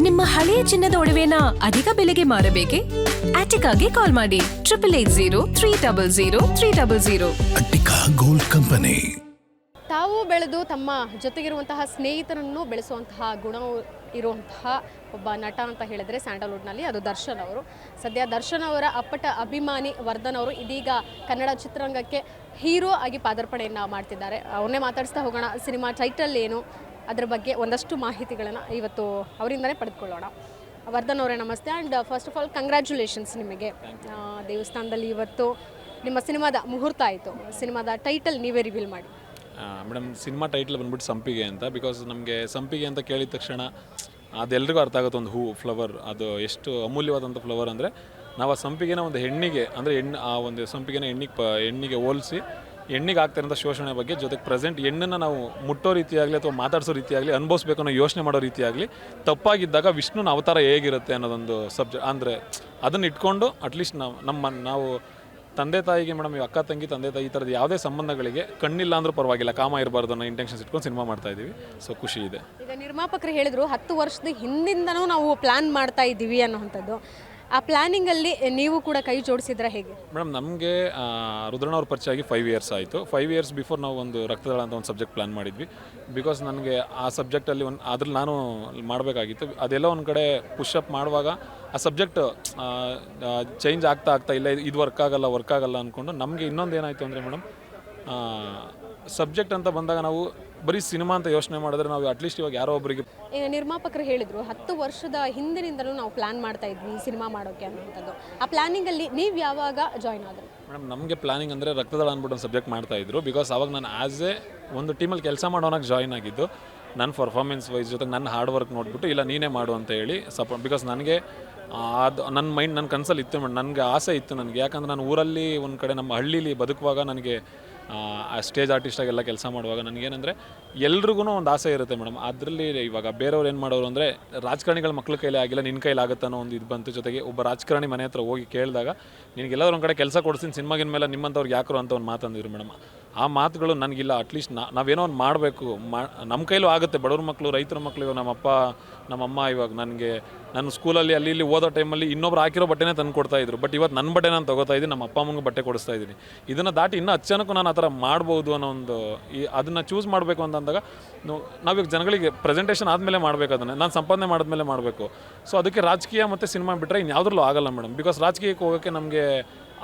ನಿಮ್ಮ ಹಳೆಯ ಚಿನ್ನದ ಒಡವೆನ ಅಧಿಕ ಬೆಲೆಗೆ ಮಾರಬೇಕೆ? ಆಟಿಕಾಗೆ ಕಾಲ್ ಮಾಡಿ 8880 ಅಟ್ಟಿಕಾ ಗೋಲ್ಡ್ ಕಂಪನಿ. ತಾವು ಬೆಳೆದು ತಮ್ಮ ಜೊತೆಗಿರುವಂತಹ ಸ್ನೇಹಿತರನ್ನು ಬೆಳೆಸುವಂತಹ ಗುಣ ಇರುವಂತಹ ಒಬ್ಬ ನಟ ಅಂತ ಹೇಳಿದ್ರೆ ಸ್ಯಾಂಡಲ್ವುಡ್ನಲ್ಲಿ ಅದು ದರ್ಶನ್ ಅವರು. ಸದ್ಯ ದರ್ಶನ್ ಅವರ ಅಪ್ಪಟ ಅಭಿಮಾನಿ ವರ್ಧನ್ ಅವರು ಇದೀಗ ಕನ್ನಡ ಚಿತ್ರರಂಗಕ್ಕೆ ಹೀರೋ ಆಗಿ ಪಾದಾರ್ಪಣೆಯನ್ನು ಮಾಡ್ತಿದ್ದಾರೆ. ಅವನ್ನೇ ಮಾತಾಡಿಸ್ತಾ ಹೋಗೋಣ. ಸಿನಿಮಾ ಟೈಟಲ್ ಏನು, ಅದರ ಬಗ್ಗೆ ಒಂದಷ್ಟು ಮಾಹಿತಿಗಳನ್ನು ಇವತ್ತು ಅವರಿಂದನೇ ಪಡೆದುಕೊಳ್ಳೋಣ. ವರ್ಧನ್ ಅವರೇ ನಮಸ್ತೆ. And first of all congratulations ನಿಮಗೆ. ದೇವಸ್ಥಾನದಲ್ಲಿ ಇವತ್ತು ನಿಮ್ಮ ಸಿನಿಮಾದ ಮುಹೂರ್ತ ಆಯಿತು. ಸಿನಿಮಾದ ಟೈಟಲ್ ನೀವೇ ರಿವೀಲ್ ಮಾಡಿ. ಮೇಡಮ್, ಸಿನಿಮಾ ಟೈಟ್ಲ್ ಬಂದ್ಬಿಟ್ಟು ಸಂಪಿಗೆ ಅಂತ. ಬಿಕಾಸ್ ನಮಗೆ ಸಂಪಿಗೆ ಅಂತ ಕೇಳಿದ ತಕ್ಷಣ ಅದೆಲ್ಲರಿಗೂ ಅರ್ಥ ಆಗುತ್ತೆ, ಒಂದು ಹೂ, ಫ್ಲವರ್, ಅದು ಎಷ್ಟು ಅಮೂಲ್ಯವಾದಂಥ ಫ್ಲವರ್ ಅಂದರೆ ನಾವು ಆ ಸಂಪಿಗೆನ ಒಂದು ಹೆಣ್ಣಿಗೆ ಅಂದರೆ ಆ ಒಂದು ಸಂಪಿಗೆನ ಹೆಣ್ಣಿಗೆ ಹೋಲಿಸಿ ಹೆಣ್ಣಿಗೆ ಆಗ್ತಿರೋಂಥ ಶೋಷಣೆ ಬಗ್ಗೆ, ಜೊತೆಗೆ ಪ್ರೆಸೆಂಟ್ ಹೆಣ್ಣನ್ನು ನಾವು ಮುಟ್ಟೋ ರೀತಿಯಾಗಲಿ ಅಥವಾ ಮಾತಾಡಿಸೋ ರೀತಿಯಾಗಲಿ ಅನುಭವಿಸ್ಬೇಕು ಅನ್ನೋ ಯೋಚನೆ ಮಾಡೋ ರೀತಿಯಾಗಲಿ ತಪ್ಪಾಗಿದ್ದಾಗ ವಿಷ್ಣುನ ಅವತಾರ ಹೇಗಿರುತ್ತೆ ಅನ್ನೋದೊಂದು ಸಬ್ಜೆಕ್ಟ್ ಅಂದರೆ ಅದನ್ನು ಇಟ್ಕೊಂಡು ಅಟ್ಲೀಸ್ಟ್ ನಾವು ತಂದೆ ತಾಯಿಗೆ ಮೇಡಮ್, ಅಕ್ಕ ತಂಗಿ ತಂದೆ ತಾಯಿ ಈ ಥರದ್ದು ಯಾವುದೇ ಸಂಬಂಧಗಳಿಗೆ ಕಣ್ಣಿಲ್ಲ ಅಂದರೂ ಪರವಾಗಿಲ್ಲ, ಕಾಮ ಇರಬಾರ್ದು ಅನ್ನೋ ಇಂಟೆನ್ಷನ್ಸ್ ಇಟ್ಕೊಂಡು ಸಿನಿಮಾ ಮಾಡ್ತಾ ಇದ್ದೀವಿ. ಸೊ ಖುಷಿ ಇದೆ. ಈಗ ನಿರ್ಮಾಪಕರು ಹೇಳಿದ್ರು 10 ವರ್ಷದ ಹಿಂದಿಂದನೂ ನಾವು ಪ್ಲ್ಯಾನ್ ಮಾಡ್ತಾ ಇದ್ದೀವಿ ಅನ್ನೋವಂಥದ್ದು. ಆ ಪ್ಲ್ಯಾನಿಂಗಲ್ಲಿ ನೀವು ಕೂಡ ಕೈ ಜೋಡಿಸಿದ್ರೆ ಹೇಗೆ? ಮೇಡಮ್, ನಮಗೆ ರುದ್ರಣ್ಣ ಅವ್ರ ಪರಿಚಯ ಆಗಿ 5 ಇಯರ್ಸ್ ಆಯಿತು. 5 ಇಯರ್ಸ್ ಬಿಫೋರ್ ನಾವು ಒಂದು ರಕ್ತದಳ ಅಂತ ಒಂದು ಸಬ್ಜೆಕ್ಟ್ ಪ್ಲ್ಯಾನ್ ಮಾಡಿದ್ವಿ. ಬಿಕಾಸ್ ನನಗೆ ಆ ಸಬ್ಜೆಕ್ಟಲ್ಲಿ ಅದ್ರಲ್ಲಿ ನಾನು ಮಾಡಬೇಕಾಗಿತ್ತು. ಅದೆಲ್ಲ ಒಂದು ಕಡೆ ಪುಷಪ್ ಮಾಡುವಾಗ ಆ ಸಬ್ಜೆಕ್ಟ್ ಚೇಂಜ್ ಆಗ್ತಾ ಇಲ್ಲ, ಇದು ವರ್ಕ್ ಆಗಲ್ಲ ಅಂದ್ಕೊಂಡು ನಮಗೆ ಇನ್ನೊಂದು ಏನಾಯಿತು ಅಂದರೆ ಮೇಡಮ್, ಸಬ್ಜೆಕ್ಟ್ ಅಂತ ಬಂದಾಗ ನಾವು ಬರೀ ಸಿನಿಮಾ ಅಂತ ಯೋಚನೆ ಮಾಡಿದ್ರೆ ನಾವು ಅಟ್ಲೀಸ್ಟ್ ಇವಾಗ ಯಾರೋ ಒಬ್ಬರಿಗೆ ಈಗ ನಿರ್ಮಾಪಕರು ಹೇಳಿದ್ರು 10 ವರ್ಷದ ಹಿಂದಿನಿಂದಲೂ ನಾವು ಪ್ಲ್ಯಾನ್ ಮಾಡ್ತಾ ಇದ್ವಿ ಸಿನಿಮಾ ಮಾಡೋಕ್ಕೆ ಅನ್ನೋಂಥದ್ದು. ಆ ಪ್ಲ್ಯಾನಿಂಗಲ್ಲಿ ನೀವು ಯಾವಾಗ ಜಾಯ್ನ್ ಆದರು? ಮೇಡಮ್, ನಮಗೆ ಪ್ಲಾನಿಂಗ್ ಅಂದರೆ ರಕ್ತದಳ ಅಂದ್ಬಿಟ್ಟು ಒಂದು ಸಬ್ಜೆಕ್ಟ್ ಮಾಡ್ತಾಯಿದ್ರು. ಬಿಕಾಸ್ ಅವಾಗ ನಾನು ಆ್ಯಸ್ ಎ ಒಂದು ಟೀಮಲ್ಲಿ ಕೆಲಸ ಮಾಡೋನಾಗಿ ಜಾಯ್ನ್ ಆಗಿದ್ದು. ನನ್ನ ಪರ್ಫಾರ್ಮೆನ್ಸ್ ವೈಸ್ ಜೊತೆಗೆ ನನ್ನ ಹಾರ್ಡ್ ವರ್ಕ್ ನೋಡಿಬಿಟ್ಟು ಇಲ್ಲ ನೀನೇ ಮಾಡು ಅಂತ ಹೇಳಿ ಸಪೋರ್ಟ್. ಬಿಕಾಸ್ ನನಗೆ ಅದು ನನ್ನ ಕನಸಲ್ಲಿ ಇತ್ತು ಮೇಡಮ್, ನನಗೆ ಆಸೆ ಇತ್ತು ನನಗೆ. ಯಾಕಂದರೆ ನಾನು ಊರಲ್ಲಿ ಒಂದು ಕಡೆ ನಮ್ಮ ಹಳ್ಳೀಲಿ ಬದುಕುವಾಗ ನನಗೆ ಆ ಸ್ಟೇಜ್ ಆರ್ಟಿಸ್ಟಾಗೆಲ್ಲ ಕೆಲಸ ಮಾಡುವಾಗ ನನಗೇನೆಂದರೆ ಎಲ್ರಿಗೂ ಒಂದು ಆಸೆ ಇರುತ್ತೆ ಮೇಡಮ್. ಅದರಲ್ಲಿ ಇವಾಗ ಬೇರೆಯವ್ರು ಏನು ಮಾಡೋರು ಅಂದರೆ ರಾಜಕಾರಣಿಗಳ ಮಕ್ಳ ಕೈಲೇ ಆಗಿಲ್ಲ, ನಿನ್ನ ಕೈಲಾಗುತ್ತೆ ಅನ್ನೋ ಒಂದು ಇದು ಬಂತು. ಜೊತೆಗೆ ಒಬ್ಬ ರಾಜಕಾರಣಿ ಮನೆ ಹತ್ರ ಹೋಗಿ ಕೇಳಿದಾಗ ನಿನಗೆಲ್ಲರೂ ಒಂದು ಕಡೆ ಕೆಲಸ ಕೊಡಿಸ್ತೀನಿ ಸಿನಿಮಾಗಿನ ಮೇಲೆ ನಿಮ್ಮಂಥವ್ರಿಗೆ ಯಾಕರು ಅಂತ ಒಂದು ಮಾತಂದಿದ್ರು ಮೇಡಮ್. ಆ ಮಾತುಗಳು ನನಗಿಲ್ಲ. ಅಟ್ಲೀಸ್ಟ್ ನಾವೇನೋ ಒಂದು ಮಾಡಬೇಕು, ನಮ್ಮ ಕೈಲೂ ಆಗುತ್ತೆ. ಬಡವ್ರ ಮಕ್ಕಳು, ರೈತರ ಮಕ್ಕಳು, ಇವಾಗ ನಮ್ಮಮ್ಮ ಇವಾಗ ನನಗೆ ನನ್ನ ಸ್ಕೂಲಲ್ಲಿ ಅಲ್ಲಿ ಓದೋ ಟೈಮಲ್ಲಿ ಇನ್ನೊಬ್ರು ಹಾಕಿರೋ ಬಟ್ಟೆನೇ ತಂದು ಕೊಡ್ತಾಯಿದ್ರು. ಬಟ್ ಇವತ್ತು ನನ್ನ ಬಟ್ಟೆ ನಾನು ತೊಗೋತಾ ಇದ್ದೀನಿ, ನಮ್ಮ ಅಪ್ಪ ಅಮ್ಮಂಗೆ ಬಟ್ಟೆ ಕೊಡಿಸ್ತಾ ಇದ್ದೀನಿ. ಇದನ್ನು ದಾಟಿ ಇನ್ನೂ 10 ಜನಕ್ಕೂ ನಾನು ಆ ಥರ ಮಾಡ್ಬೋದು ಅನ್ನೋ ಒಂದು ಅದನ್ನು ಚೂಸ್ ಮಾಡಬೇಕು ಅಂತಂದಾಗ ನಾವೀಗ ಜನಗಳಿಗೆ ಪ್ರೆಸೆಂಟೇಷನ್ ಆದಮೇಲೆ ಮಾಡಬೇಕು, ಅದನ್ನು ನಾನು ಸಂಪಾದನೆ ಮಾಡಿದ್ಮೇಲೆ ಮಾಡಬೇಕು. ಸೊ ಅದಕ್ಕೆ ರಾಜಕೀಯ ಮತ್ತು ಸಿನಿಮಾ ಬಿಟ್ಟರೆ ಇನ್ಯಾವುದ್ರಲ್ಲೂ ಆಗಲ್ಲ ಮೇಡಮ್. ಬಿಕಾಸ್ ರಾಜಕೀಯಕ್ಕೆ ಹೋಗೋಕ್ಕೆ ನಮಗೆ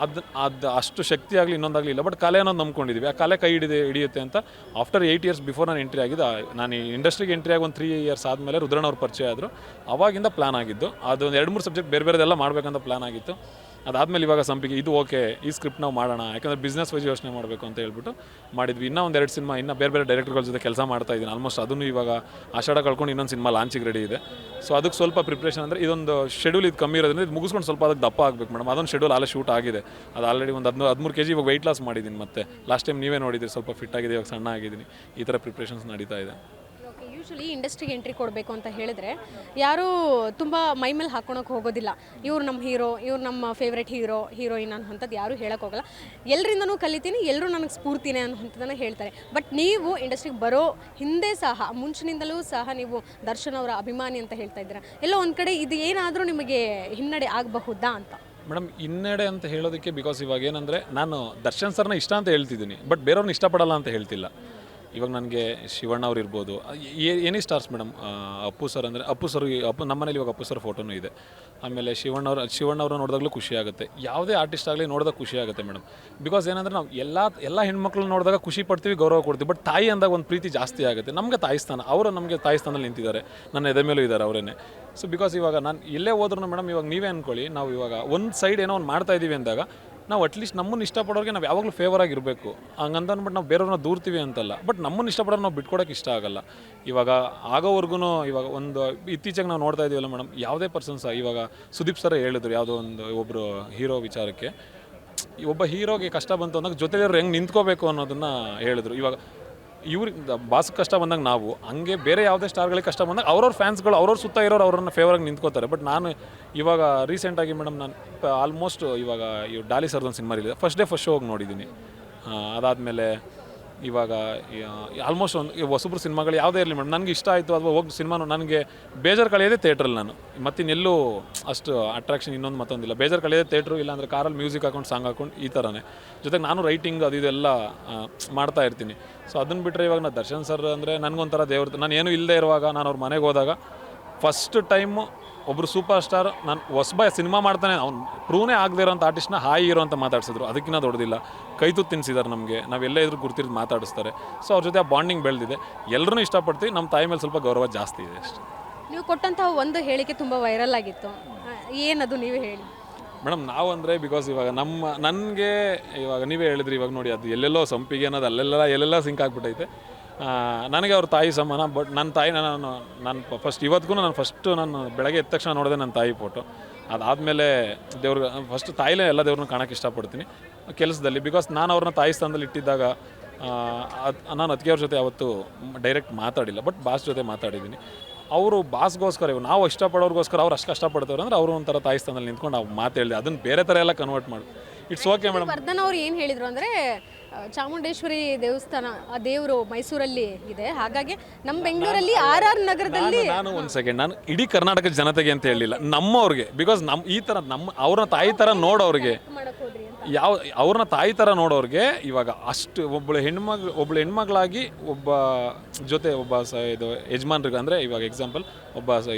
ಅದು ಅಷ್ಟು ಶಕ್ತಿ ಆಗಲಿ ಇನ್ನೊಂದಾಗಲಿ ಇಲ್ಲ. ಬಟ್ ಕಲೆ ಅನ್ನೋದು ನಂಬ್ಕೊಂಡಿದ್ದೀವಿ. ಆ ಕಲೆ ಕೈ ಹಿಡಿಯುತ್ತೆ ಅಂತ ಆಫ್ಟರ್ 8 ಇಯರ್ಸ್ ಬಿಫೋರ್ ನಾನು ಎಂಟ್ರಿ ಆಗಿದ್ದು. ನಾನು ಈ ಇಂಡಸ್ಟ್ರಿಗೆ ಎಂಟ್ರಿ ಆಗಿ ಒಂದು 3 ಇಯರ್ಸ್ ಆದಮೇಲೆ ರುದ್ರಣ್ಣ ಅವ್ರ ಪರಿಚಯ ಆದರು. ಅವಾಗಿಂದ ಪ್ಲ್ಯಾನ್ ಆಗಿದ್ದು ಅದೊಂದು 2-3 ಸಬ್ಜೆಕ್ಟ್ ಬೇರೆದೆಲ್ಲ ಮಾಡಬೇಕಂತ ಪ್ಲ್ಯಾನ್ ಆಗಿತ್ತು. ಅದಾದಮೇಲೆ ಇವಾಗ ಸಂಪಿಗೆ ಇದು ಓಕೆ, ಈ ಸ್ಕ್ರಿಪ್ಟ್ ನಾವು ಮಾಡೋಣ, ಯಾಕಂದರೆ ಬಿಸ್ನೆಸ್ ವೈಸ್ ಯೋಚನೆ ಮಾಡಬೇಕು ಅಂತ ಹೇಳ್ಬಿಟ್ಟು ಮಾಡಿದ್ವಿ. ಇನ್ನೂ ಒಂದು 2 ಸಿನಿಮಾ ಇನ್ನೂ ಬೇರೆ ಡೈರೆಕ್ಟರ್ಗಳ ಜೊತೆ ಕೆಲಸ ಮಾಡ್ತಾ ಇದ್ದೀನಿ. ಆಲ್ಮೋಸ್ಟ್ ಅದನ್ನು ಇವಾಗ ಆಷಾಢ ಕಳ್ಕೊಂಡು ಇನ್ನೊಂದು ಸಿನಿಮಾ ಲಾಂಚಿಗೆ ರೆಡಿ ಇದೆ. ಸೊ ಅದಕ್ಕೆ ಸ್ವಲ್ಪ ಪ್ರಿಪ್ರೇಷನ್ ಅಂದರೆ ಇದೊಂದು ಶೆಡ್ಯೂಲ್ ಇದು ಕಮ್ಮಿ ಇರೋದ್ರಿಂದ ಇದು ಮುಗಿಸ್ಕೊಂಡು ಸ್ವಲ್ಪ ಅದಕ್ಕೆ ದಪ್ಪ ಆಗಬೇಕು ಮೇಡಮ್. ಅದೊಂದು ಶೆಡ್ಯೂಲ್ ಅಲ್ಲೇ ಶೂಟ್ ಆಗಿದೆ. ಅದು ಆಲ್ರೆಡಿ ಒಂದು 13 kg ಇವಾಗ ವೆಯ್ಟ್ ಲಾಸ್ ಮಾಡಿದ್ದೀನಿ. ಮತ್ತೆ ಲಾಸ್ಟ್ ಟೈಮ್ ನೀವೇ ನೋಡಿದ್ದೀರಿ, ಸ್ವಲ್ಪ ಫಿಟ್ ಆಗಿದೆ, ಇವಾಗ ಸಣ್ಣ ಆಗಿದ್ದೀನಿ. ಈ ಥರ ಪ್ರಿಪ್ರೇಷನ್ಸ್ ನಡೀತಾ ಇದೆ. ಯೂಶ್ವಲಿ ಇಂಡಸ್ಟ್ರಿಗೆ ಎಂಟ್ರಿ ಕೊಡಬೇಕು ಅಂತ ಹೇಳಿದ್ರೆ ಯಾರೂ ತುಂಬ ಮೈಮೇಲೆ ಹಾಕ್ಕೊಳಕ್ಕೆ ಹೋಗೋದಿಲ್ಲ. ಇವ್ರು ನಮ್ಮ ಹೀರೋ, ಇವ್ರು ನಮ್ಮ ಫೇವ್ರೆಟ್ ಹೀರೋಯಿನ್ ಅನ್ನೋಂಥದ್ದು ಯಾರೂ ಹೇಳೋಕೆ ಹೋಗಲ್ಲ. ಎಲ್ಲರಿಂದನೂ ಕಲಿತೀನಿ, ಎಲ್ಲರೂ ನನಗೆ ಸ್ಫೂರ್ತಿನೇ ಅನ್ನೋಂಥದ್ದನ್ನು ಹೇಳ್ತಾರೆ. ಬಟ್ ನೀವು ಇಂಡಸ್ಟ್ರಿಗೆ ಬರೋ ಹಿಂದೆ ಸಹ, ಮುಂಚಿನಿಂದಲೂ ಸಹ ನೀವು ದರ್ಶನ್ ಅವರ ಅಭಿಮಾನಿ ಅಂತ ಹೇಳ್ತಾ ಇದ್ದೀರಾ. ಎಲ್ಲೋ ಒಂದು ಕಡೆ ಇದು ಏನಾದರೂ ನಿಮಗೆ ಹಿನ್ನಡೆ ಆಗಬಹುದಾ ಅಂತ? ಮೇಡಮ್, ಹಿನ್ನಡೆ ಅಂತ ಹೇಳೋದಕ್ಕೆ ಬಿಕಾಸ್ ಇವಾಗ ಏನಂದರೆ ನಾನು ದರ್ಶನ್ ಸರ್ನ ಇಷ್ಟ ಅಂತ ಹೇಳ್ತಿದ್ದೀನಿ, ಬಟ್ ಬೇರೆಯವ್ರನ್ನ ಇಷ್ಟಪಡಲ್ಲ ಅಂತ ಹೇಳ್ತಿಲ್ಲ. ಇವಾಗ ನನಗೆ ಶಿವಣ್ಣ ಅವ್ರು ಇರ್ಬೋದು, any stars madam. Appu sir ಅಂದರೆ ಅಪ್ಪು ನಮ್ಮ ಮನೇಲಿ ಇವಾಗ ಅಪ್ಪು ಸರ್ ಫೋಟೋನೂ ಇದೆ. ಆಮೇಲೆ ಶಿವಣ್ಣವ್ರು ನೋಡಿದಾಗಲೂ ಖುಷಿ ಆಗುತ್ತೆ. ಯಾವುದೇ ಆರ್ಟಿಸ್ಟ್ ಆಗಲಿ ನೋಡಿದಾಗ ಖುಷಿ ಆಗುತ್ತೆ ಮೇಡಮ್. ಬಿಕಾಸ್ ಏನಂದರೆ ನಾವು ಎಲ್ಲ ಹೆಣ್ಮಕ್ಳು ನೋಡಿದಾಗ ಖುಷಿ ಪಡ್ತೀವಿ, ಗೌರವ ಕೊಡ್ತೀವಿ. ಬಟ್ ತಾಯಿ ಅಂದಾಗ ಒಂದು ಪ್ರೀತಿ ಜಾಸ್ತಿ ಆಗುತ್ತೆ. ನಮಗೆ ತಾಯಿಸ್ಥಾನ, ಅವರು ನಮಗೆ ತಾಯಿಸ್ಥಾನದಲ್ಲಿ ನಿಂತಿದ್ದಾರೆ, ನನ್ನ ಎದೆ ಮೇಲೂ ಇದ್ದಾರೆ ಅವರೇನೆ. ಸೊ ಬಿಕಾಸ್ ಇವಾಗ ನಾನು ಎಲ್ಲೇ ಹೋದ್ರೂ ಮೇಡಮ್, ಇವಾಗ ನೀವೇ ಅಂದ್ಕೊಳ್ಳಿ, ನಾವು ಇವಾಗ ಒಂದು ಸೈಡ್ ಏನೋ ಒಂದು ಮಾಡ್ತಾ ಇದ್ದೀವಿ ಅಂದಾಗ ನಾವು ಅಟ್ಲೀಸ್ಟ್ ನಮ್ಮನ್ನು ಇಷ್ಟಪಡೋರಿಗೆ ನಾವು ಯಾವಾಗಲೂ ಫೇವರ್ ಆಗಿರಬೇಕು. ಹಂಗಂತ ಅಂದ್ಬಿಟ್ಟು ನಾವು ಬೇರೆಯವ್ರನ್ನ ದೂರ್ತೀವಿ ಅಂತಲ್ಲ. ಬಟ್ ನಮ್ಮನ್ನು ಇಷ್ಟಪಡೋರು ನಾವು ಬಿಟ್ಕೊಡೋಕೆ ಇಷ್ಟ ಆಗಲ್ಲ. ಇವಾಗ ಆಗೋವರೆಗೂ ಇವಾಗ ಒಂದು ಇತ್ತೀಚೆಗೆ ನಾವು ನೋಡ್ತಾ ಇದ್ದೀವಲ್ಲ ಮೇಡಮ್, ಯಾವುದೇ ಪರ್ಸನ್ಸ್ ಇವಾಗ ಸುದೀಪ್ ಸರ್ ಹೇಳಿದ್ರು ಯಾವುದೋ ಒಬ್ಬರು ಹೀರೋ ವಿಚಾರಕ್ಕೆ, ಒಬ್ಬ ಹೀರೋಗೆ ಕಷ್ಟ ಬಂತು ಅಂದಾಗ ಜೊತೆಯವ್ರು ಹೆಂಗೆ ನಿಂತ್ಕೋಬೇಕು ಅನ್ನೋದನ್ನು ಹೇಳಿದ್ರು. ಇವಾಗ ಇವ್ರಿಗೆ ಬಾಸ್ ಕಷ್ಟ ಬಂದಾಗ ನಾವು ಹಂಗೆ ಬೇರೆ ಯಾವುದೇ ಸ್ಟಾರ್ಗಳಿಗೆ ಕಷ್ಟ ಬಂದಾಗ ಅವ್ರವ್ರ ಫ್ಯಾನ್ಸ್ಗಳು ಅವ್ರವ್ರ ಸುತ್ತ ಇರೋರು ಅವ್ರನ್ನ ಫೇವರಾಗಿ ನಿಂತ್ಕೋತಾರೆ. ಬಟ್ ನಾನು ಇವಾಗ ರೀಸೆಂಟಾಗಿ ಮೇಡಮ್ ನಾನು ಆಲ್ಮೋಸ್ಟ್ ಇವಾಗ ಡಾಲಿ ಸರ್ದೊಂದು ಸಿನಿಮಾ ಇದೆ, ಫಸ್ಟ್ ಶೋ ಹೋಗಿ ನೋಡಿದ್ದೀನಿ. ಅದಾದಮೇಲೆ ಇವಾಗ ಆಲ್ಮೋಸ್ಟ್ ಒಂದು ಹೊಸಬ್ರು ಸಿನಿಮಾಗಳು ಯಾವುದೇ ಇರಲಿ ಮೇಡಮ್ ನನಗೆ ಇಷ್ಟ ಆಯಿತು ಅಥವಾ ಹೋಗಿ ಸಿನಿಮಾನು ನನಗೆ ಬೇಜಾರು ಕಳೆಯೋದೇ ಥಿಯೇಟ್ರಲ್ಲಿ ನಾನು ಮತ್ತಿನ್ನೆಲ್ಲೂ ಅಷ್ಟು ಅಟ್ರಾಕ್ಷನ್ ಇನ್ನೊಂದು ಮತ್ತೊಂದಿಲ್ಲ ಬೇಜಾರು ಕಳೆಯೋದೇ ಥಿಯೇಟ್ರು ಇಲ್ಲಾಂದರೆ ಕಾರಲ್ಲಿ ಮ್ಯೂಸಿಕ್ ಹಾಕೊಂಡು ಸಾಂಗ್ ಹಾಕೊಂಡು ಈ ಥರನೇ ಜೊತೆಗೆ ನಾನು ರೈಟಿಂಗ್ ಅದು ಇದೆಲ್ಲ ಮಾಡ್ತಾ ಇರ್ತೀನಿ ಸೊ ಅದನ್ನು ಬಿಟ್ಟರೆ ಇವಾಗ ನಾನು ದರ್ಶನ್ ಸರ್ ಅಂದರೆ ನನಗೊಂಥರ ದೇವ್ರದ್ದು ನಾನು ಏನೂ ಇಲ್ಲದೆ ಇರುವಾಗ ನಾನು ಅವ್ರ ಮನೆಗೆ ಹೋದಾಗ ಫಸ್ಟ್ ಟೈಮು ಒಬ್ಬರು ಸೂಪರ್ ಸ್ಟಾರ್ ನಾನು ಹೊಸಬ ಸಿನಿಮಾ ಮಾಡ್ತಾನೆ ಅವ್ನು ಪ್ರೂವ್ನೇ ಆಗದೆ ಇರೋಂಥ ಆರ್ಟಿಸ್ಟ್ನ ಹಾಯಿ ಇರೋ ಅಂತ ಮಾತಾಡ್ಸಿದ್ರು ಅದಕ್ಕಿಂತ ದೊಡ್ಡದಿಲ್ಲ ಕೈ ತುತ್ತು ತಿನ್ನಿಸಿದ್ದಾರೆ ನಮಗೆ ನಾವೆಲ್ಲ ಇದ್ರೂ ಗುರ್ತಿರ್ದು ಮಾತಾಡಿಸ್ತಾರೆ ಸೊ ಅವ್ರ ಜೊತೆ ಆ ಬಾಂಡಿಂಗ್ ಬೆಳೆದಿದೆ ಎಲ್ಲರೂ ಇಷ್ಟಪಡ್ತೀವಿ ನಮ್ಮ ತಾಯಿ ಮೇಲೆ ಸ್ವಲ್ಪ ಗೌರವ ಜಾಸ್ತಿ ಇದೆ ಅಷ್ಟೇ. ನೀವು ಕೊಟ್ಟಂತಹ ಒಂದು ಹೇಳಿಕೆ ತುಂಬ ವೈರಲ್ ಆಗಿತ್ತು, ಏನದು ನೀವೇ ಹೇಳಿ ಮೇಡಮ್ ನಾವು ಅಂದರೆ ಬಿಕಾಸ್ ಇವಾಗ ನನಗೆ ಇವಾಗ ನೀವೇ ಹೇಳಿದ್ರಿ ಇವಾಗ ನೋಡಿ ಅದು ಎಲ್ಲೆಲ್ಲೋ ಸಂಪಿಗೆ ಅನ್ನೋದು ಎಲ್ಲೆಲ್ಲ ಸಿಂಕ್ ಆಗಿಬಿಟ್ಟೈತೆ. ನನಗೆ ಅವ್ರ ತಾಯಿ ಸಮಾನ. ಬಟ್ ನನ್ನ ತಾಯಿ ನಾನು ಫಸ್ಟ್ ಇವತ್ತಿಗೂ ನಾನು ಬೆಳಗ್ಗೆ ಎದ್ದ ತಕ್ಷಣ ನೋಡಿದೆ ನನ್ನ ತಾಯಿ ಫೋಟೋ. ಅದಾದಮೇಲೆ ದೇವ್ರಿಗೆ ಫಸ್ಟ್ ತಾಯಿಲೇ ಎಲ್ಲ ದೇವ್ರನ್ನ ಕಾಣೋಕ್ಕೆ ಇಷ್ಟಪಡ್ತೀನಿ ಕೆಲಸದಲ್ಲಿ. ಬಿಕಾಸ್ ನಾನು ಅವ್ರನ್ನ ತಾಯಿ ಸ್ಥಾನದಲ್ಲಿ ಇಟ್ಟಿದ್ದಾಗ ನಾನು ಅದಕ್ಕೆ ಅವ್ರ ಜೊತೆ ಯಾವತ್ತೂ ಡೈರೆಕ್ಟ್ ಮಾತಾಡಿಲ್ಲ, ಬಟ್ ಬಾಸ್ ಜೊತೆ ಮಾತಾಡಿದ್ದೀನಿ. ಅವರು ಬಾಸ್ಗೋಸ್ಕರ ನಾವು ಇಷ್ಟಪಡೋರಿಗೋಸ್ಕರ ಅವ್ರು ಅಷ್ಟು ಕಷ್ಟಪಡ್ತವ್ರು ಅಂದರೆ ಅವರು ಒಂಥರ ತಾಯಿ ಸ್ಥಾನದಲ್ಲಿ ನಿಂತ್ಕೊಂಡು ನಾವು ಮಾತು ಹೇಳಿದೆ, ಅದನ್ನು ಬೇರೆ ಥರ ಎಲ್ಲ ಕನ್ವರ್ಟ್ ಮಾಡಿ ಇಟ್ಸ್ ಓಕೆ ಮೇಡಮ್. ವರ್ಧನ್ ಅವ್ರು ಏನು ಹೇಳಿದರು ಅಂದರೆ ಚಾಮುಂಡೇಶ್ವರಿ ದೇವಸ್ಥಾನ ಆ ದೇವರು ಮೈಸೂರಲ್ಲಿ ಇದೆ, ಹಾಗಾಗಿ ನಮ್ಮ ಬೆಂಗಳೂರಲ್ಲಿ ಆರ್ ನಗರದಲ್ಲಿ ನಾನು ಒಂದು ಸೆಕೆಂಡ್ ನಾನು ಇಡೀ ಕರ್ನಾಟಕದ ಜನತೆಗೆ ಅಂತ ಹೇಳಿಲ್ಲ, ನಮ್ಮವ್ರಿಗೆ. ಬಿಕಾಸ್ ಈ ಥರ ಅವ್ರನ್ನ ತಾಯಿ ಥರ ನೋಡೋರಿಗೆ ಅವ್ರನ್ನ ತಾಯಿ ಥರ ನೋಡೋರಿಗೆ ಇವಾಗ ಅಷ್ಟು ಒಬ್ಬಳು ಹೆಣ್ಮಗಳಾಗಿ ಒಬ್ಬ ಇದು ಯಜಮಾನ್ರಿಗೆ ಅಂದರೆ ಇವಾಗ ಎಕ್ಸಾಂಪಲ್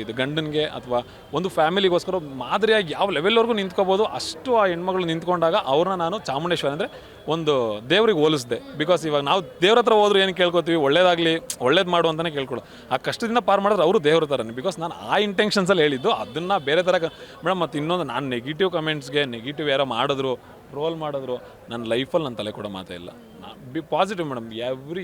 ಇದು ಗಂಡನಿಗೆ ಅಥವಾ ಒಂದು ಫ್ಯಾಮಿಲಿಗೋಸ್ಕರ ಮಾದರಿಯಾಗಿ ಯಾವ ಲೆವೆಲ್ವರೆಗೂ ನಿಂತ್ಕೋಬೋದು ಅಷ್ಟು ಆ ಹೆಣ್ಮಗಳು ನಿಂತ್ಕೊಂಡಾಗ ಅವ್ರನ್ನ ನಾನು ಚಾಮುಂಡೇಶ್ವರಿ ಅಂದರೆ ಒಂದು ದೇವ್ರಿಗೆ ಹೋಲಿಸಿದೆ. ಬಿಕಾಸ್ ಇವಾಗ ನಾವು ದೇವ್ರ ಹತ್ರ ಹೋದ್ರು ಏನು ಕೇಳ್ಕೊತೀವಿ, ಒಳ್ಳೇದು ಮಾಡು ಅಂತಲೇ ಕೇಳ್ಕೊಳ್ಳೋ. ಆ ಕಷ್ಟದಿಂದ ಪಾರು ಮಾಡಿದ್ರೆ ಅವರು ದೇವ್ರ ಥರನೇ. ಬಿಕಾಸ್ ನಾನು ಆ ಇಂಟೆನ್ಷನ್ಸಲ್ಲಿ ಹೇಳಿದ್ದು, ಅದನ್ನು ಬೇರೆ ಥರ ಮೇಡಮ್. ಮತ್ತು ಇನ್ನೊಂದು ನಾನು ನೆಗೆಟಿವ್ ಕಮೆಂಟ್ಸ್ಗೆ ನೆಗೆಟಿವ್ ಯಾರೋ ಮಾಡಿದ್ರು ಟ್ರೋಲ್ ಮಾಡಿದ್ರು ನನ್ನ ಲೈಫಲ್ಲಿ ನನ್ನ ತಲೆ ಕೊಡೋ ಮಾತೇ ಇಲ್ಲ. ಪಾಸಿಟಿವ್ ಮೇಡಮ್,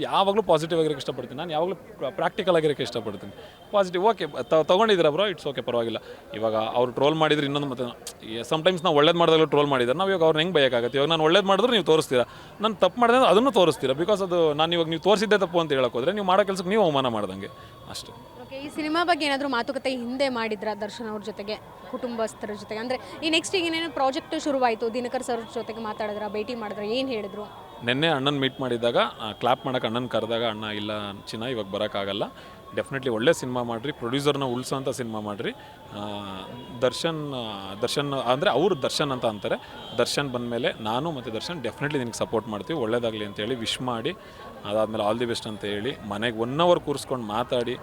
ಯಾವಾಗಲೂ ಪಾಸಿಟಿವ್ ಆಗಿರೋಕ್ಕೆ ಇಷ್ಟಪಡ್ತೀನಿ. ನಾನು ಯಾವಾಗಲೂ ಪ್ರಾಕ್ಟಿಕಲ್ ಆಗಿರೋಕ್ಕೆ ಇಷ್ಟಪಡ್ತೀನಿ. ಪಾಸಿಟಿವ್ ಓಕೆ ತೊಗೊಂಡಿದ್ದೀರಾ ಬ್ರೋ, ಇಟ್ಸ್ ಓಕೆ, ಪರವಾಗಿಲ್ಲ. ಇವಾಗ ಅವ್ರು ಟ್ರೋಲ್ ಮಾಡಿದ್ರೆ ಇನ್ನೊಂದು ಮತ್ತೆ ಸಮ್ಟೈಮ್ಸ್ ನಾವು ಒಳ್ಳೇದು ಮಾಡಿದಾಗಲೂ ಟ್ರೋಲ್ ಮಾಡಿದ್ದಾರೆ. ನಾವು ಇವಾಗ ಅವ್ರನ್ನ ಹೆಂಗೆ ಬೈಯೋಕ್ಕಾಗತ್ತೆ? ಇವಾಗ ನಾನು ಒಳ್ಳೇದು ಮಾಡಿದ್ರು ನೀವು ತೋರಿಸ್ತೀರಾ, ನಾನು ತಪ್ಪು ಮಾಡಿದ್ರೆ ಅದನ್ನು ತೋರಿಸ್ತೀರಾ. ಬಿಕಾಸ್ ಅದು ನಾನು ಇವಾಗ ನೀವು ತೋರಿಸಿದ್ದೆ ತಪ್ಪು ಅಂತ ಹೇಳಕ್ಕೆ ಹೋದರೆ ನೀವು ಮಾಡೋ ಕೆಲಸಕ್ಕೆ ನೀವು ಅವಮಾನ ಮಾಡ್ದಂಗೆ ಅಷ್ಟೇ. ಓಕೆ, ಈ ಸಿನಿಮಾ ಬಗ್ಗೆ ಏನಾದರೂ ಮಾತುಕತೆ ಹಿಂದೆ ಮಾಡಿದ್ರ ದರ್ಶನ್ ಅವ್ರ ಜೊತೆಗೆ, ಕುಟುಂಬಸ್ಥರ ಜೊತೆಗೆ? ಅಂದರೆ ಈ ನೆಕ್ಸ್ಟ್ ಈಗ ಏನೇನು ಪ್ರಾಜೆಕ್ಟ್ ಶುರುವಾಯಿತು, ದಿನಕರ್ ಸರ್ ಜೊತೆಗೆ ಮಾತಾಡಿದ್ರ, ಭೇಟಿ ಮಾಡಿದ್ರ, ಏನು ಹೇಳಿದ್ರು? ನಿನ್ನೆ ಅಣ್ಣನ ಮೀಟ್ ಮಾಡಿದಾಗ ಕ್ಲಾಪ್ ಮಾಡೋಕೆ ಅಣ್ಣನ ಕರೆದಾಗ ಅಣ್ಣ ಇಲ್ಲ ಚಿನ್ನ ಇವಾಗ ಬರೋಕ್ಕಾಗಲ್ಲ, ಡೆಫಿನೆಟ್ಲಿ ಒಳ್ಳೆ ಸಿನಿಮಾ ಮಾಡಿರಿ, ಪ್ರೊಡ್ಯೂಸರ್ನ ಉಳಿಸೋಂಥ ಸಿನಿಮಾ ಮಾಡಿರಿ. ದರ್ಶನ್ ಅಂದರೆ ಅವರು ದರ್ಶನ್ ಅಂತ ಅಂತಾರೆ. ದರ್ಶನ್ ಬಂದಮೇಲೆ ನಾನು ಮತ್ತು ದರ್ಶನ್ ಡೆಫಿನೆಟ್ಲಿ ನಿನಗೆ ಸಪೋರ್ಟ್ ಮಾಡ್ತೀವಿ, ಒಳ್ಳೇದಾಗಲಿ ಅಂತೇಳಿ ವಿಶ್ ಮಾಡಿ, ಅದಾದಮೇಲೆ ಆಲ್ ದಿ ಬೆಸ್ಟ್ ಅಂತ ಹೇಳಿ ಮನೆಗೆ 1 hour ಕೂರಿಸ್ಕೊಂಡು ಮಾತಾಡಿ,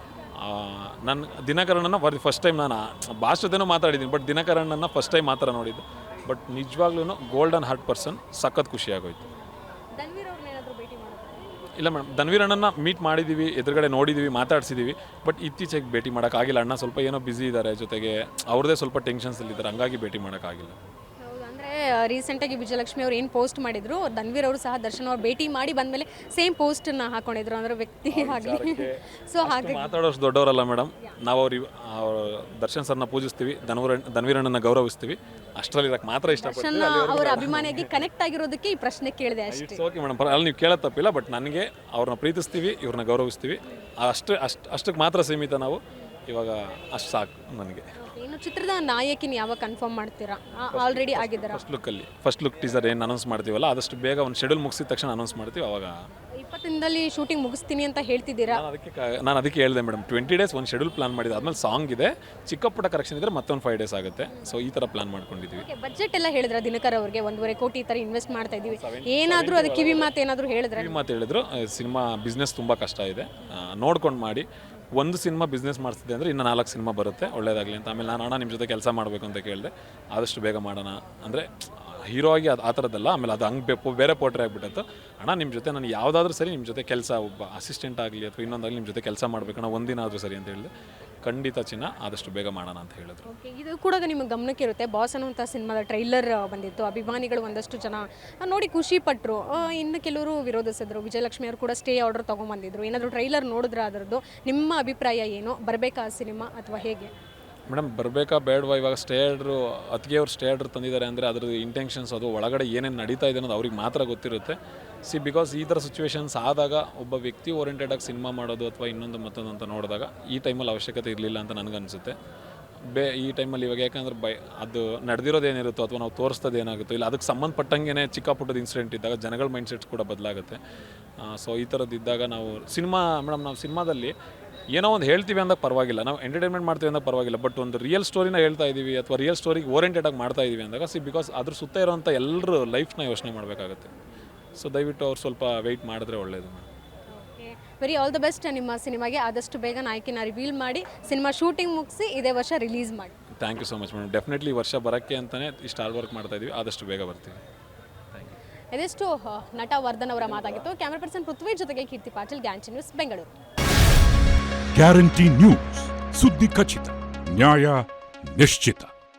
ನನ್ನ ದಿನಕರಣ್ಣನ ಫಸ್ಟ್ ಟೈಮ್ ನಾನು ಬಾಸ್ ಜೊತೆನೂ ಮಾತಾಡಿದ್ದೀನಿ, ಬಟ್ ದಿನಕರಣ್ಣನ ಫಸ್ಟ್ ಟೈಮ್ ಮಾತ್ರ ನೋಡಿದ್ದು. ಬಟ್ ನಿಜವಾಗ್ಲೂ ಗೋಲ್ಡನ್ ಹಾರ್ಟ್ ಪರ್ಸನ್, ಸಖತ್ ಖುಷಿಯಾಗೋಯ್ತು. ಇಲ್ಲ ಮೇಡಮ್, ಧನ್ವೀರ್ ಅಣ್ಣನ ಮೀಟ್ ಮಾಡಿದ್ದೀವಿ, ಎದುರುಗಡೆ ನೋಡಿದ್ದೀವಿ, ಮಾತಾಡ್ಸಿದ್ದೀವಿ, ಬಟ್ ಇತ್ತೀಚೆಗೆ ಭೇಟಿ ಮಾಡೋಕ್ಕಾಗಿಲ್ಲ. ಅಣ್ಣ ಸ್ವಲ್ಪ ಏನೋ ಬ್ಯುಸಿ ಇದ್ದಾರೆ, ಜೊತೆಗೆ ಅವ್ರದ್ದೇ ಸ್ವಲ್ಪ ಟೆನ್ಷನ್ಸಲ್ಲಿದ್ದಾರೆ, ಹಂಗಾಗಿ ಭೇಟಿ ಮಾಡೋಕ್ಕಾಗಿಲ್ಲ. ಅಂದರೆ ರೀಸೆಂಟಾಗಿ ವಿಜಯಲಕ್ಷ್ಮಿ ಅವ್ರು ಏನು ಪೋಸ್ಟ್ ಮಾಡಿದ್ರು, ಧನ್ವೀರ್ ಅವರು ಸಹ ದರ್ಶನ್ ಅವ್ರು ಭೇಟಿ ಮಾಡಿ ಬಂದಮೇಲೆ ಸೇಮ್ ಪೋಸ್ಟನ್ನು ಹಾಕೊಂಡಿದ್ರು, ಅಂದರೆ ವ್ಯಕ್ತಿ ಆಗಲಿ. ಸೊ ಹಾಗೆ ಮಾತಾಡೋಷ್ಟು ದೊಡ್ಡವರಲ್ಲ ಮೇಡಮ್, ನಾವು ಅವ್ರ ದರ್ಶನ್ ಸರ್ನ ಪೂಜಿಸ್ತೀವಿ, ಧನ್ವೀರ್ ಅಣ್ಣನ ಗೌರವಿಸ್ತೀವಿ, ಅಷ್ಟರಲ್ಲಿ ಇರಕ್ಕೆ ಮಾತ್ರ ಇಷ್ಟಪಡ್ತೀವಿ. ಅವರ ಅಭಿಮಾನಿಯಾಗಿ ಕನೆಕ್ಟ್ ಆಗಿರೋದಕ್ಕೆ ಈ ಪ್ರಶ್ನೆ ಕೇಳಿದೆ ಅಷ್ಟೇ. ಓಕೆ ಮೇಡಮ್, ಅಲ್ಲಿ ನೀವು ಕೇಳೋದು ತಪ್ಪಿಲ್ಲ, ಬಟ್ ನನಗೆ ಅವ್ರನ್ನ ಪ್ರೀತಿಸ್ತೀವಿ, ಇವ್ರನ್ನ ಗೌರವಿಸ್ತೀವಿ, ಅಷ್ಟಕ್ಕೆ ಮಾತ್ರ ಸೀಮಿತ ನಾವು. ಇವಾಗ ಅಷ್ಟು ಸಾಕು ನನಗೆ. ಇನ್ನು ಚಿತ್ರದ ನಾಯಕಿನ ಯಾವಾಗ ಕನ್ಫರ್ಮ್ ಮಾಡ್ತೀರಾ? ಆಲ್ರೆಡಿ ಆಗಿದ್ದೀರಾ? ಫಸ್ಟ್ ಲುಕ್ ಟೀಸರ್ ಏನು ಅನೌನ್ಸ್ ಮಾಡ್ತೀವಲ್ಲ, ಆದಷ್ಟು ಬೇಗ ಒಂದು ಶೆಡ್ಯೂಲ್ ಮುಗಿಸಿದ ತಕ್ಷಣ ಅನೌನ್ಸ್ ಮಾಡ್ತೀವಿ. ಅವಾಗ 20 ದಿನದಲ್ಲಿ ಶೂಟಿಂಗ್ ಮುಗಿಸ್ತೀನಿ ಅಂತ ಹೇಳ್ತಿದ್ದೀರಾ? ನಾನು ಅದಕ್ಕೆ ಹೇಳಿದೆ ಮೇಡಮ್, 20 days ಒಂದು ಶೆಡ್ಯೂಲ್ ಪ್ಲಾನ್ ಮಾಡಿದೆ, ಆದ್ಮೇಲೆ ಸಾಂಗ್ ಇದೆ, ಚಿಕ್ಕ ಪುಟ್ಟ ಕರೆಕ್ಷನ್ ಇದ್ರೆ ಮತ್ತೊಂದು 5 days ಆಗುತ್ತೆ. ಸೊ ಈ ಥರ ಪ್ಲಾನ್ ಮಾಡ್ಕೊಂಡಿದ್ದೀವಿ. ಬಜೆಟ್ ಎಲ್ಲ ಹೇಳಿದ್ರ ದಿನಕರ್ ಅವ್ರಿಗೆ? 1.5 ಕೋಟಿ ಈ ಥರ ಇನ್ವೆಸ್ಟ್ ಮಾಡ್ತಾ ಇದ್ದೀವಿ, ಏನಾದರೂ ಅದು ಕಿವಿ ಮಾತು ಏನಾದರೂ ಹೇಳಿದ್ರೆ? ಕಿವಿ ಮಾತು ಹೇಳಿದ್ರು, ಸಿನಿಮಾ ಬಿಸ್ನೆಸ್ ತುಂಬ ಕಷ್ಟ ಇದೆ, ನೋಡ್ಕೊಂಡು ಮಾಡಿ. ಒಂದು ಸಿನಿಮಾ ಬಿಸ್ನೆಸ್ ಮಾಡಿಸಿದೆ ಅಂದರೆ ಇನ್ನು 4 ಸಿನಿಮಾ ಬರುತ್ತೆ, ಒಳ್ಳೇದಾಗಲಿ ಅಂತ. ಆಮೇಲೆ ನಾನು ಅಣ್ಣ ನಿಮ್ಮ ಜೊತೆ ಕೆಲಸ ಮಾಡಬೇಕು ಅಂತ ಕೇಳಿದೆ, ಆದಷ್ಟು ಬೇಗ ಮಾಡೋಣ ಅಂದರೆ ಹೀರೋ ಆಗಿ ಆ ಥರದ್ದಲ್ಲ. ಆಮೇಲೆ ಅದು ಹಂಗೆ ಬೇರೆ ಪೋಟ್ರೆ ಆಗಿಬಿಟ್ಟಿತ್ತು. ಅಣ್ಣ ನಿಮ್ಮ ಜೊತೆ ನಾನು ಯಾವುದಾದ್ರೂ ಸರಿ ನಿಮ್ಮ ಜೊತೆ ಕೆಲಸ, ಒಬ್ಬ ಅಸಿಸ್ಟೆಂಟ್ ಆಗಲಿ ಅಥವಾ ಇನ್ನೊಂದಾಗಲಿ ನಿಮ್ಮ ಜೊತೆ ಕೆಲಸ ಮಾಡಬೇಕಣ್ಣ, ಒಂದಿನ ಆದರೂ ಸರಿ ಅಂತ ಹೇಳಿದೆ. ಖಂಡಿತ ಚಿನ್ನ, ಆದಷ್ಟು ಬೇಗ ಮಾಡೋಣ ಅಂತ ಹೇಳಿದ್ರು. ಇದು ಕೂಡ ನಿಮ್ಮ ಗಮನಕ್ಕೆ ಇರುತ್ತೆ. ಬಾಸ್ ಅನ್ನುವಂಥ ಸಿನಿಮಾದ ಟ್ರೈಲರ್ ಬಂದಿತ್ತು, ಅಭಿಮಾನಿಗಳು ಒಂದಷ್ಟು ಜನ ನೋಡಿ ಖುಷಿ ಪಟ್ಟರು, ಇನ್ನು ಕೆಲವರು ವಿರೋಧಿಸಿದ್ರು. ವಿಜಯಲಕ್ಷ್ಮಿ ಅವರು ಕೂಡ ಸ್ಟೇ ಆರ್ಡರ್ ತೊಗೊಂಬಂದಿದ್ರು. ಏನಾದರೂ ಟ್ರೈಲರ್ ನೋಡಿದ್ರೆ ಅದರದ್ದು ನಿಮ್ಮ ಅಭಿಪ್ರಾಯ ಏನು? ಬರಬೇಕಾ ಸಿನಿಮಾ ಅಥವಾ ಹೇಗೆ? ಮೇಡಮ್, ಬರಬೇಕಾ ಬೇಡವಾ? ಇವಾಗ ಅತ್ತಿಗೆ ಅವ್ರು ಸ್ಟೇ ಆರ್ಡರ್ ತಂದಿದ್ದಾರೆ ಅಂದರೆ ಅದ್ರದ್ದು ಇಂಟೆನ್ಷನ್ಸ್, ಅದು ಒಳಗಡೆ ಏನೇನು ನಡೀತಾ ಇದೆ ಅನ್ನೋದು ಅವ್ರಿಗೆ ಮಾತ್ರ ಗೊತ್ತಿರುತ್ತೆ. ಬಿಕಾಸ್ ಈ ಥರ ಸಿಚುವೇಶನ್ಸ್ ಆದಾಗ ಒಬ್ಬ ವ್ಯಕ್ತಿ ಓರಿಯೆಂಟೆಡಾಗಿ ಸಿನಿಮಾ ಮಾಡೋದು ಅಥವಾ ಇನ್ನೊಂದು ಮತ್ತೊಂದು ಅಂತ ನೋಡಿದಾಗ ಈ ಟೈಮಲ್ಲಿ ಅವಶ್ಯಕತೆ ಇರಲಿಲ್ಲ ಅಂತ ನನಗನ್ಸುತ್ತೆ. ಈ ಟೈಮಲ್ಲಿ ಇವಾಗ ಯಾಕಂದ್ರೆ ಅದು ನಡೆದಿರೋದೇನಿರುತ್ತೋ ಅಥವಾ ನಾವು ತೋರಿಸ್ತೋದು ಏನಾಗುತ್ತೋ ಇಲ್ಲ ಅದಕ್ಕೆ ಸಂಬಂಧಪಟ್ಟಂಗೆ ಚಿಕ್ಕ ಪುಟ್ಟದ ಇನ್ಸಿಡೆಂಟ್ ಇದ್ದಾಗ ಜನಗಳ ಮೈಂಡ್ಸೆಟ್ಸ್ ಕೂಡ ಬದಲಾಗುತ್ತೆ. ಸೊ ಈ ಥರದ್ದು ಇದ್ದಾಗ ನಾವು ನಾವು ಸಿನಿಮಾದಲ್ಲಿ ಏನೋ ಒಂದು ಹೇಳ್ತೀವಿ ಅಂದಾಗ ಪರವಾಗಿಲ್ಲ, ನಾವು ಎಂಟರ್ಟೈನ್ಮೆಂಟ್ ಮಾಡ್ತೀವಿ ಅಂದಾಗ ಪರವಾಗಿಲ್ಲ, ಬಟ್ ಒಂದು ರಿಯಲ್ ಸ್ಟೋರಿನ ಹೇಳ್ತಾ ಇದ್ದೀವಿ ಅಥವಾ ರಿಯಲ್ ಸ್ಟೋರಿಗೆ ಓರಿಯೆಂಟೆಡ್ ಆಗಿ ಮಾಡ್ತಾ ಇದ್ದೀವಿ ಅಂದಾಗ ಬಿಕಾಸ್ ಅದ್ರ ಸುತ್ತ ಇರೋಂಥ ಎಲ್ಲರೂ ಲೈಫ್ನ ಯೋಚನೆ ಮಾಡಬೇಕಾಗುತ್ತೆ. ಸೊ ದಯವಿಟ್ಟು ಅವ್ರು ಸ್ವಲ್ಪ ವೆಯ್ಟ್ ಮಾಡಿದ್ರೆ ಒಳ್ಳೆಯದು. Very all the best. ನಿಮ್ಮ ಸಿನಿಮಾಗೆ ಆದಷ್ಟು ಬೇಗ ನಾಯಕಿನ ರಿವೀಲ್ ಮಾಡಿ ಸಿನಿಮಾ ಶೂಟಿಂಗ್ ಮುಗಿಸಿ ಇದೇ ವರ್ಷ ರಿಲೀಸ್ ಮಾಡಿ. Thank you so much madam. Definitely ಈ ವರ್ಷ ಬರೋಕ್ಕೆ ಅಂತಲೇ ಇಷ್ಟು ಹಾರ್ಡ್ ವರ್ಕ್ ಮಾಡ್ತಾ ಇದ್ದೀವಿ, ಆದಷ್ಟು ಬೇಗ ಬರ್ತೀವಿ. ಇದೆಷ್ಟು ನಟ ವರ್ಧನ್ ಅವರ ಮಾತಾಗಿತ್ತು. ಕ್ಯಾಮರಾ ಪರ್ಸನ್ ಪೃಥ್ವಿ ಜೊತೆಗೆ Keerthi Patil, guarantee news, Bengaluru. Guarantee news, ಸುದ್ದಿ ಖಚಿತ, ನ್ಯಾಯ ನಿಶ್ಚಿತ.